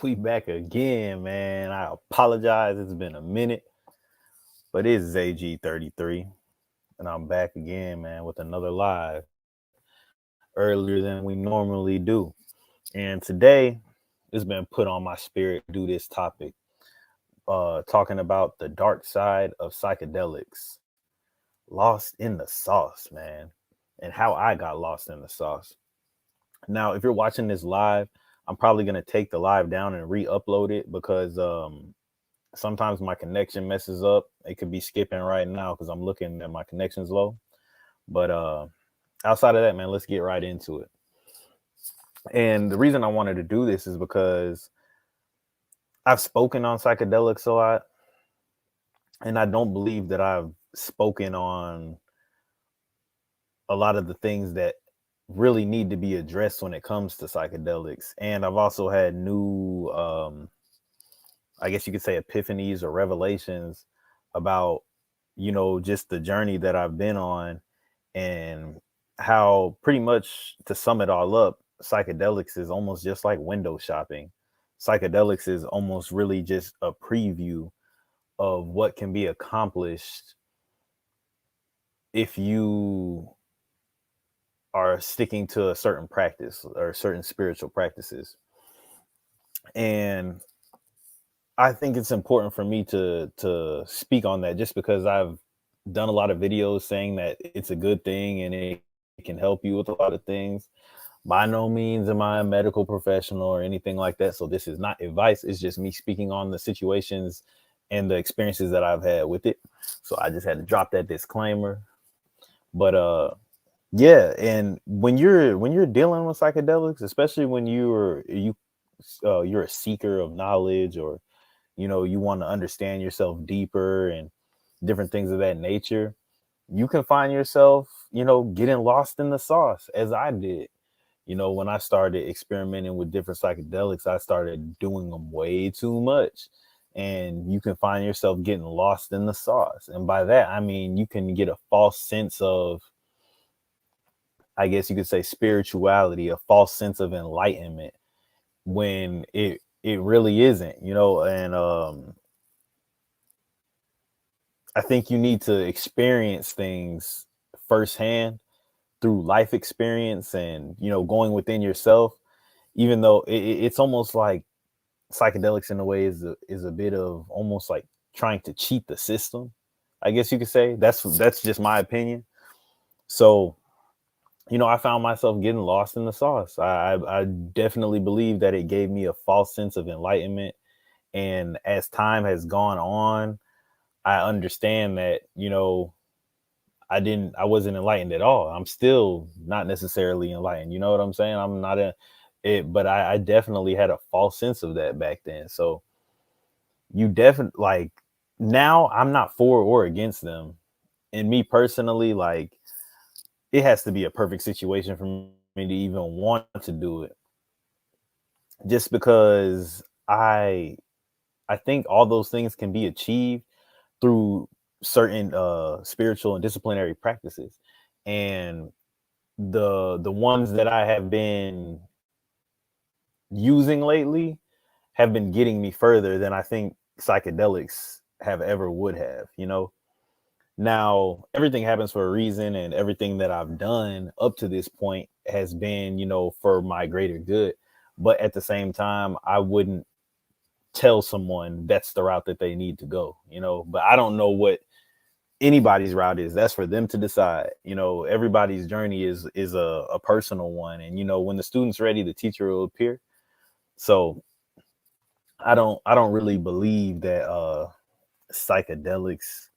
We back again, man. I apologize. It's been a minute, but it is AG33, and I'm back again, man, with another live earlier than we normally do. And today, it's been put on my spirit to do this topic, talking about the dark side of psychedelics, lost in the sauce, man, and how I got lost in the sauce. Now, if you're watching this live, I'm probably gonna take the live down and re-upload it because sometimes my connection messes up. It could be skipping right now because I'm looking at my connection's low. But outside of that, man, let's get right into it. And the reason I wanted to do this is because I've spoken on psychedelics a lot, and I don't believe that I've spoken on a lot of the things that really need to be addressed when it comes to psychedelics. And I've also had new, I guess you could say, epiphanies or revelations about, just the journey that I've been on, and how, pretty much, to sum it all up, psychedelics is almost just like window shopping. Psychedelics is almost really just a preview of what can be accomplished if you are sticking to a certain practice or certain spiritual practices. And I think it's important for me to speak on that, just because I've done a lot of videos saying that it's a good thing and it can help you with a lot of things. By no means am I a medical professional or anything like that. So this is not advice. It's just me speaking on the situations and the experiences that I've had with it. So I just had to drop that disclaimer. But yeah, and when you're dealing with psychedelics, especially when you're a seeker of knowledge, or you want to understand yourself deeper and different things of that nature, you can find yourself getting lost in the sauce, as I did. When I started experimenting with different psychedelics, I started doing them way too much, and you can find yourself getting lost in the sauce. And by that, I mean you can get a false sense of, I guess you could say, spirituality, a false sense of enlightenment, when it really isn't. And I think you need to experience things firsthand through life experience, and going within yourself. Even though it's almost like psychedelics in a way is a bit of almost like trying to cheat the system, I guess you could say. That's just my opinion. So I found myself getting lost in the sauce. I definitely believe that it gave me a false sense of enlightenment. And as time has gone on, I understand that, I wasn't enlightened at all. I'm still not necessarily enlightened. You know what I'm saying? I'm not but I definitely had a false sense of that back then. So you definitely, like, now I'm not for or against them. And me personally, like, it has to be a perfect situation for me to even want to do it. Just because I think all those things can be achieved through certain spiritual and disciplinary practices. And the ones that I have been using lately have been getting me further than I think psychedelics have ever would have. Now, everything happens for a reason, and everything that I've done up to this point has been, for my greater good. But at the same time, I wouldn't tell someone that's the route that they need to go. But I don't know what anybody's route is. That's for them to decide. Everybody's journey is a personal one. And when the student's ready, the teacher will appear. So I don't really believe that psychedelics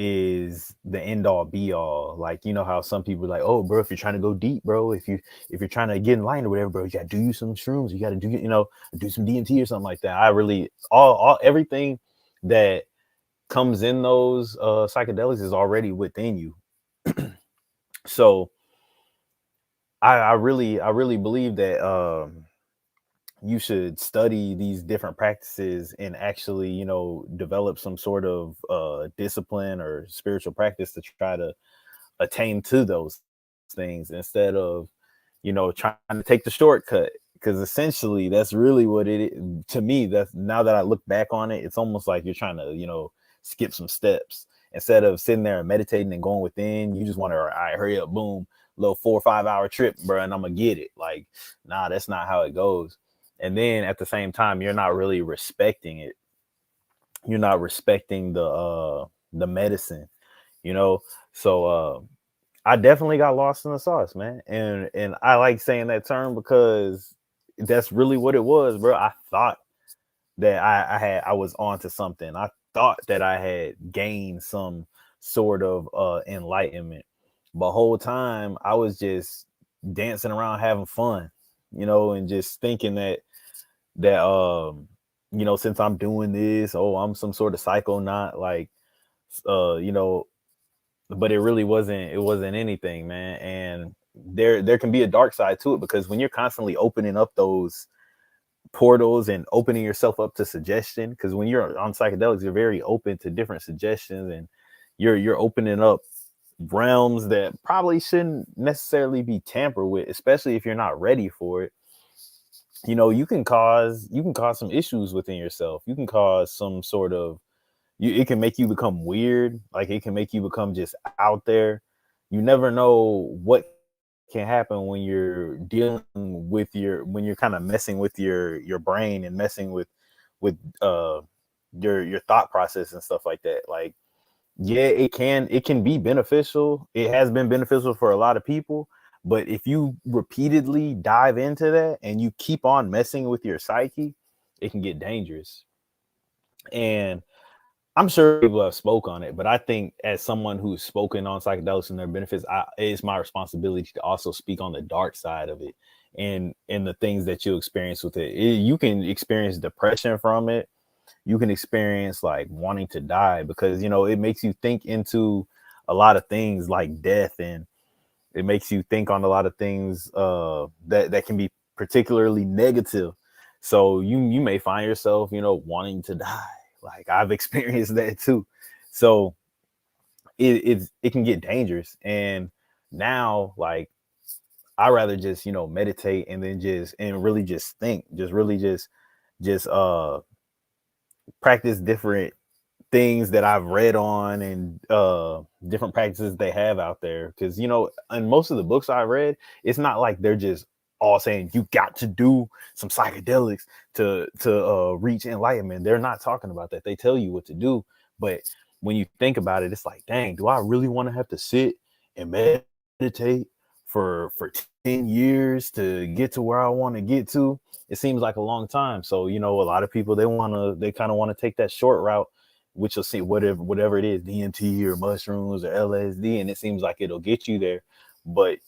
is the end all be all. Like, how some people are like, oh, bro, if you're trying to go deep, bro, if you're trying to get in line or whatever, bro, you gotta do you some shrooms, you gotta do some DMT or something like that. I really, all everything that comes in those psychedelics is already within you. So I really believe that you should study these different practices and actually, develop some sort of discipline or spiritual practice to try to attain to those things, instead of, trying to take the shortcut. because essentially that's really what it is to me. That's, now that I look back on it, it's almost like you're trying to, skip some steps. Instead of sitting there and meditating and going within, you just want to, all right, hurry up, boom, little 4 or 5 hour trip, bro, and I'm gonna get it. Like, nah, that's not how it goes. And then at the same time, you're not really respecting it. You're not respecting the medicine, you know. So I definitely got lost in the sauce, man. And I like saying that term because that's really what it was, bro. I thought that I was onto something. I thought that I had gained some sort of enlightenment. But whole time I was just dancing around having fun, and just thinking that since I'm doing this, oh, I'm some sort of psychonaut, like uh, you know, but it wasn't anything, man. And there can be a dark side to it, because when you're constantly opening up those portals and opening yourself up to suggestion, because when you're on psychedelics, you're very open to different suggestions, and you're opening up realms that probably shouldn't necessarily be tampered with, especially if you're not ready for it. You can cause some issues within yourself. You can cause some sort of, it can make you become weird. Like, it can make you become just out there. You never know what can happen when you're dealing with when you're kind of messing with your brain, and messing with your thought process and stuff like that. Like, yeah, it can be beneficial. It has been beneficial for a lot of people. But if you repeatedly dive into that and you keep on messing with your psyche, it can get dangerous. And I'm sure people have spoke on it, but I think as someone who's spoken on psychedelics and their benefits, it's my responsibility to also speak on the dark side of it, and the things that you experience with it. You can experience depression from it. You can experience like wanting to die, because it makes you think into a lot of things like death, and it makes you think on a lot of things that can be particularly negative. So you may find yourself, wanting to die. Like, I've experienced that too. So it can get dangerous. And now, like, I rather just meditate, and then really just think, just really just practice different things that I've read on, and different practices they have out there. Because in most of the books I read, it's not like they're just all saying you got to do some psychedelics to reach enlightenment. They're not talking about that. They tell you what to do, but when you think about it, it's like, dang, do I really want to have to sit and meditate for 10 years to get to where I want to get to? It seems like a long time. So a lot of people, they kind of want to take that short route, which you'll see whatever it is, DMT or mushrooms or LSD, and it seems like it'll get you there. But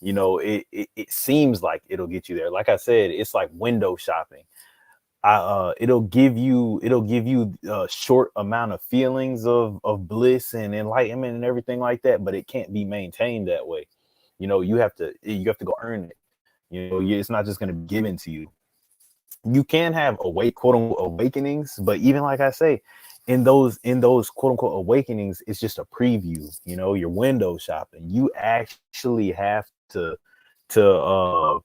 it seems like it'll get you there. Like I said, it's like window shopping. It'll give you a short amount of feelings of bliss and enlightenment and everything like that, but it can't be maintained that way. You have to go earn it. It's not just going to be given to you. You can have quote unquote awakenings, but even like I say, in those quote unquote awakenings, it's just a preview. Your window shopping. You actually have to to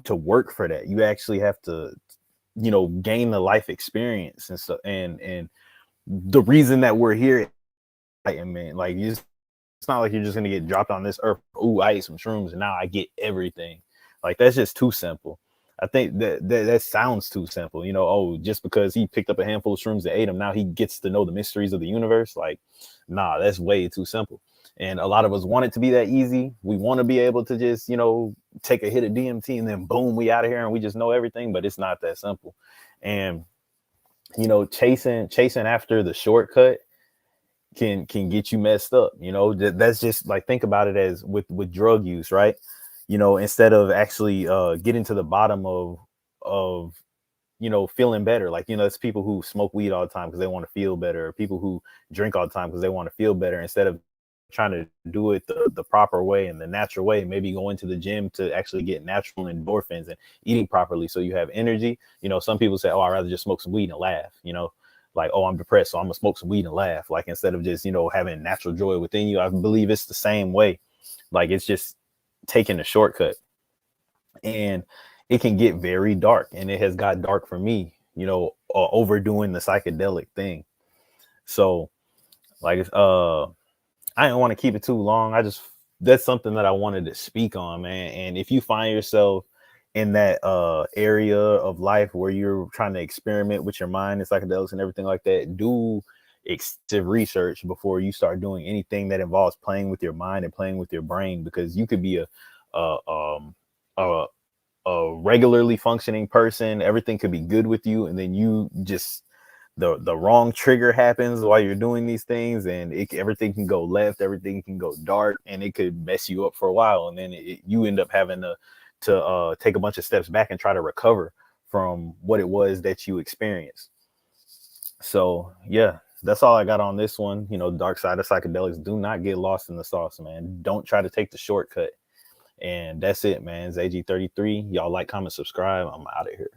work for that. You actually have to gain the life experience and stuff. And the reason that we're here, man, like, it's not like you're just gonna get dropped on this earth. Ooh, I ate some shrooms and now I get everything. Like, that's just too simple. I think that sounds too simple. Oh, just because he picked up a handful of shrooms and ate them, now he gets to know the mysteries of the universe. Like, nah, that's way too simple. And a lot of us want it to be that easy. We want to be able to just, take a hit of DMT and then boom, we out of here and we just know everything. But it's not that simple. And chasing after the shortcut can get you messed up. That's just like, think about it as with drug use, right? Instead of actually getting to the bottom of feeling better. Like, it's people who smoke weed all the time because they want to feel better, or people who drink all the time because they want to feel better, instead of trying to do it the proper way and the natural way. Maybe go into the gym to actually get natural endorphins, and eating properly so you have energy. Some people say, oh, I'd rather just smoke some weed and laugh. Like, oh, I'm depressed, so I'm gonna smoke some weed and laugh. Like, instead of just having natural joy within you. I believe it's the same way. Like, it's just taking a shortcut. And it can get very dark, and it has got dark for me, overdoing the psychedelic thing. So like I didn't want to keep it too long. That's something that I wanted to speak on, man. And if you find yourself in that area of life where you're trying to experiment with your mind and psychedelics and everything like that, do extensive research before you start doing anything that involves playing with your mind and playing with your brain, because you could be a a, a regularly functioning person. Everything could be good with you, and then you just the wrong trigger happens while you're doing these things, and everything can go left, everything can go dark, and it could mess you up for a while, and then you end up having to take a bunch of steps back and try to recover from what it was that you experienced. So yeah, that's all I got on this one. Dark side of psychedelics. Do not get lost in the sauce, man. Don't try to take the shortcut. And that's it, man. It's AG33. Y'all like, comment, subscribe. I'm out of here.